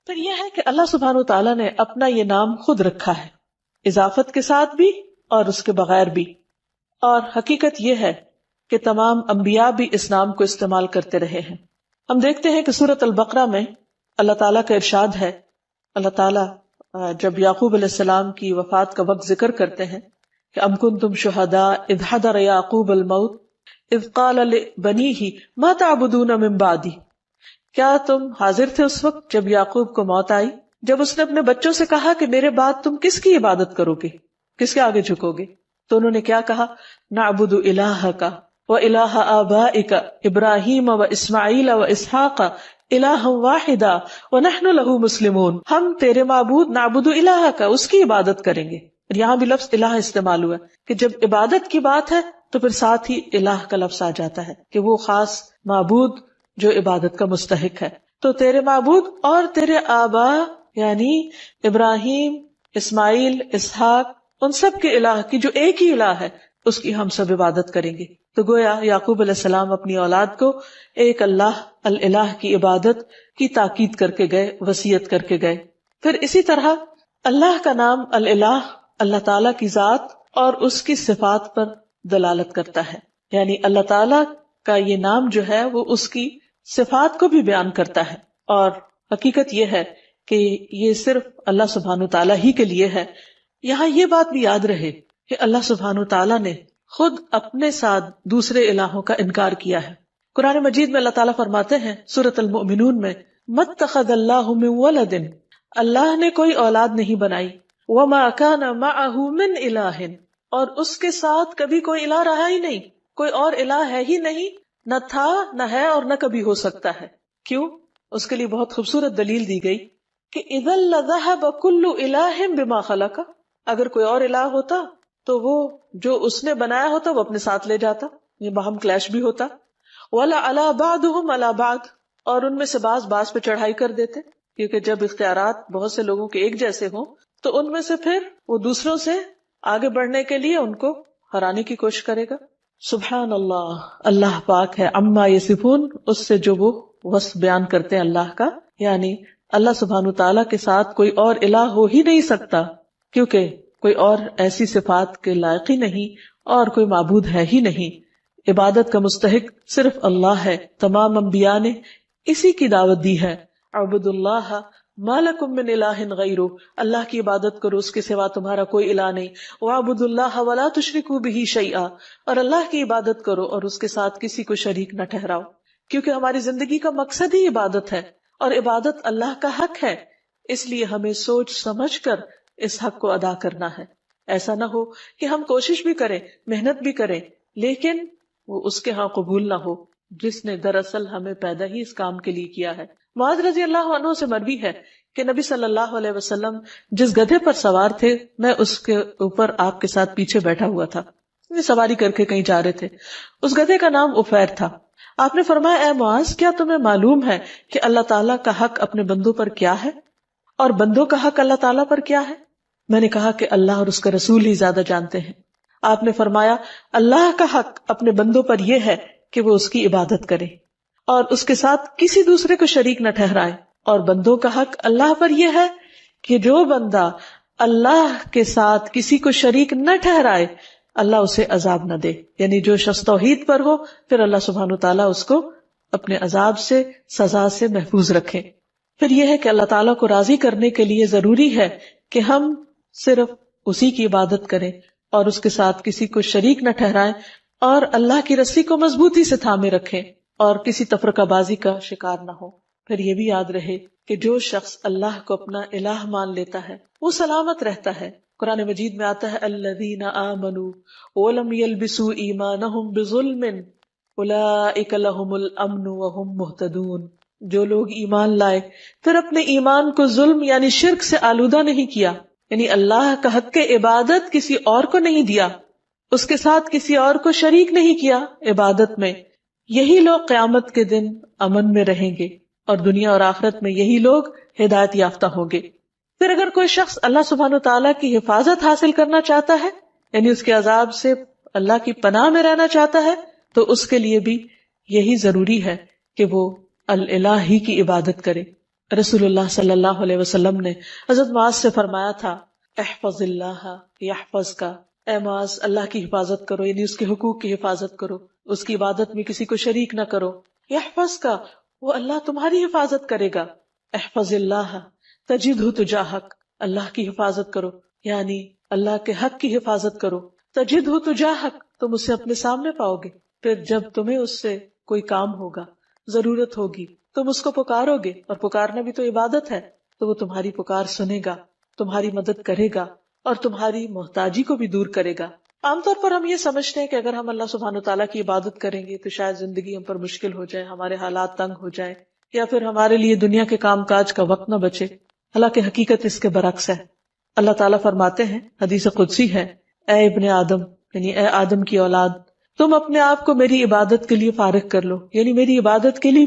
پھر یہ ہے کہ اللہ سبحانہ و تعالیٰ نے اپنا یہ نام خود رکھا ہے، اضافت کے ساتھ بھی اور اس کے بغیر بھی، اور حقیقت یہ ہے کہ تمام انبیاء بھی اس نام کو استعمال کرتے رہے ہیں۔ ہم دیکھتے ہیں کہ سورۃ البقرہ میں اللہ تعالیٰ کا ارشاد ہے، اللہ تعالیٰ جب یعقوب علیہ السلام کی وفات کا وقت ذکر کرتے ہیں کہ ام کنتم شہداء اذ حضر یعقوب الموت اذ قال لبنیہ ما تعبدون من بعدی، کیا تم حاضر تھے اس وقت جب یعقوب کو موت آئی، جب اس نے اپنے بچوں سے کہا کہ میرے بعد تم کس کی عبادت کرو گے، کس کے آگے جھکو گے؟ تو انہوں نے کیا کہا؟ نعبد الہک و الہ آبائک ابراہیم و اسماعیل و اسحاق الہ واحدا ونحن لہ مسلمون، ہم تیرے معبود نعبد الہک، اس کی عبادت کریں گے۔ یہاں بھی لفظ الہ استعمال ہوا کہ جب عبادت کی بات ہے تو پھر ساتھ ہی الہ کا لفظ آ جاتا ہے کہ وہ خاص معبود جو عبادت کا مستحق ہے۔ تو تیرے معبود اور تیرے آبا یعنی ابراہیم، اسماعیل، اسحاق، ان سب کے الہ کی جو ایک ہی الہ ہے اس کی ہم سب عبادت کریں گے۔ تو گویا یعقوب علیہ السلام اپنی اولاد کو ایک اللہ الالہ کی عبادت کی تاکید کر کے گئے، وصیت کر کے گئے۔ پھر اسی طرح اللہ کا نام الالہ اللہ تعالیٰ کی ذات اور اس کی صفات پر دلالت کرتا ہے، یعنی اللہ تعالیٰ کا یہ نام جو ہے وہ اس کی صفات کو بھی بیان کرتا ہے، اور حقیقت یہ ہے کہ یہ صرف اللہ سبحانہ تعالیٰ ہی کے لیے ہے۔ یہاں یہ بات بھی یاد رہے کہ اللہ سبحانہ تعالیٰ نے خود اپنے ساتھ دوسرے الہوں کا انکار کیا ہے۔ قرآن مجید میں اللہ تعالیٰ فرماتے ہیں سورۃ المؤمنون میں مَتَّخَذَ اللَّهُ مِن وَلَدٍ، اللہ نے کوئی اولاد نہیں بنائی، وَمَا كَانَ مَعَهُ مِنْ إِلَٰهٍ، اور اس کے ساتھ کبھی کوئی الہ رہا ہی نہیں، کوئی اور الہ ہے ہی نہیں، نہ تھا نہ ہے اور نہ کبھی ہو سکتا ہے۔ کیوں؟ اس کے لیے بہت خوبصورت دلیل دی گئی کہ اِذًا لَذَهَبَ كُلُّ إِلَٰهٍ بِمَا خَلَقَ، اگر کوئی اور الہ ہوتا تو وہ جو اس نے بنایا ہوتا وہ اپنے ساتھ لے جاتا، یہ باہم کلیش بھی ہوتا۔ وَلَعَلَىٰ بَعْضُهُمْ عَلَىٰ بَعْضٍ، اور ان میں سے بعض پہ چڑھائی کر دیتے، کیونکہ جب اختیارات بہت سے لوگوں کے ایک جیسے ہوں تو ان میں سے پھر وہ دوسروں سے آگے بڑھنے کے لیے ان کو ہرانے کی کوشش کرے گا۔ سبحان اللہ، اللہ پاک ہے عما یصفون، اس سے جو وہ وصف بیان کرتے ہیں اللہ کا، یعنی اللہ سبحانہ تعالیٰ کے ساتھ کوئی اور الہ ہو ہی نہیں سکتا، کیونکہ کوئی اور ایسی صفات کے لائق ہی نہیں اور کوئی معبود ہے ہی نہیں۔ عبادت کا مستحق صرف اللہ ہے۔ تمام انبیاء نے اسی کی دعوت دی ہے، اعبد اللہ ما لکم من الہ غیرہ، اللہ کی عبادت کرو، اس کے سوا تمہارا کوئی الہ نہیں۔ واعبدوا اللہ ولا تشرکوا بہ شیئا، اور اللہ کی عبادت کرو اور اس کے ساتھ کسی کو شریک نہ ٹھہراؤ، کیونکہ ہماری زندگی کا مقصد ہی عبادت ہے اور عبادت اللہ کا حق ہے، اس لیے ہمیں سوچ سمجھ کر اس حق کو ادا کرنا ہے۔ ایسا نہ ہو کہ ہم کوشش بھی کریں، محنت بھی کریں، لیکن وہ اس کے ہاں قبول نہ ہو جس نے دراصل ہمیں پیدا ہی اس کام کے لیے کیا ہے۔ معاذ رضی اللہ عنہ سے مروی ہے کہ نبی صلی اللہ علیہ وسلم جس گدھے پر سوار تھے، میں اس کے اوپر آپ کے ساتھ پیچھے بیٹھا ہوا تھا، سواری کر کے کہیں جا رہے تھے۔ اس گدھے کا نام عفیر تھا۔ آپ نے فرمایا، اے معاذ، کیا تمہیں معلوم ہے کہ اللہ تعالیٰ کا حق اپنے بندوں پر کیا ہے اور بندوں کا حق اللہ تعالیٰ پر کیا ہے؟ میں نے کہا کہ اللہ اور اس کا رسول ہی زیادہ جانتے ہیں۔ آپ نے فرمایا، اللہ کا حق اپنے بندوں پر یہ ہے کہ وہ اس کی عبادت کرے اور اس کے ساتھ کسی دوسرے کو شریک نہ ٹھہرائے، اور بندوں کا حق اللہ پر یہ ہے کہ جو بندہ اللہ کے ساتھ کسی کو شریک نہ ٹھہرائے اللہ اسے عذاب نہ دے، یعنی جو شخص توحید پر ہو پھر اللہ سبحانہ تعالیٰ اس کو اپنے عذاب سے، سزا سے محفوظ رکھے۔ پھر یہ ہے کہ اللہ تعالیٰ کو راضی کرنے کے لیے ضروری ہے کہ ہم صرف اسی کی عبادت کریں اور اس کے ساتھ کسی کو شریک نہ ٹھہرائیں، اور اللہ کی رسی کو مضبوطی سے تھامے رکھیں اور کسی تفرقہ بازی کا شکار نہ ہو۔ پھر یہ بھی یاد رہے کہ جو شخص اللہ کو اپنا الہ مان لیتا ہے وہ سلامت رہتا ہے۔ قرآن مجید میں آتا ہے الذین آمنوا ولم یلبسوا ایمانہم بظلم اولئک لہم الامن وہم مہتدون، جو لوگ ایمان لائے پھر اپنے ایمان کو ظلم یعنی شرک سے آلودہ نہیں کیا، یعنی اللہ کا حق عبادت کسی اور کو نہیں دیا، اس کے ساتھ کسی اور کو شریک نہیں کیا عبادت میں، یہی لوگ قیامت کے دن امن میں رہیں گے اور دنیا اور آخرت میں یہی لوگ ہدایت یافتہ ہوں گے۔ پھر اگر کوئی شخص اللہ سبحانہ تعالیٰ کی حفاظت حاصل کرنا چاہتا ہے، یعنی اس کے عذاب سے اللہ کی پناہ میں رہنا چاہتا ہے، تو اس کے لیے بھی یہی ضروری ہے کہ وہ الالہ ہی کی عبادت کرے۔ رسول اللہ صلی اللہ علیہ وسلم نے حضرت معاذ سے فرمایا تھا احفظ اللہ یحفظ کا، اے معاذ اللہ کی حفاظت کرو، یعنی اس کے حقوق کی حفاظت کرو، اس کی عبادت میں کسی کو شریک نہ کرو، یحفظ کا، وہ اللہ تمہاری حفاظت کرے گا، احفظ اللہ تجدہ تجاہک، اللہ کی حفاظت کرو یعنی اللہ کے حق کی حفاظت کرو، تجدہ تجاہک، تم اسے اپنے سامنے پاؤ گے، پھر جب تمہیں اس سے کوئی کام ہوگا، ضرورت ہوگی، تم اس کو پکارو گے، اور پکارنا بھی تو عبادت ہے، تو وہ تمہاری پکار سنے گا، تمہاری مدد کرے گا اور تمہاری محتاجی کو بھی دور کرے گا۔ عام طور پر ہم یہ سمجھتے ہیں کہ اگر ہم اللہ سبحانہ وتعالیٰ کی عبادت کریں گے تو شاید زندگی ہم پر مشکل ہو جائے، ہمارے حالات تنگ ہو جائے، یا پھر ہمارے لیے دنیا کے کام کاج کا وقت نہ بچے۔ حالانکہ حقیقت اس کے برعکس ہے۔ اللہ تعالیٰ فرماتے ہیں، حدیث قدسی ہے، اے ابن آدم، یعنی اے آدم کی اولاد، تم اپنے آپ کو میری عبادت کے لیے فارغ کر لو، یعنی میری عبادت کے لیے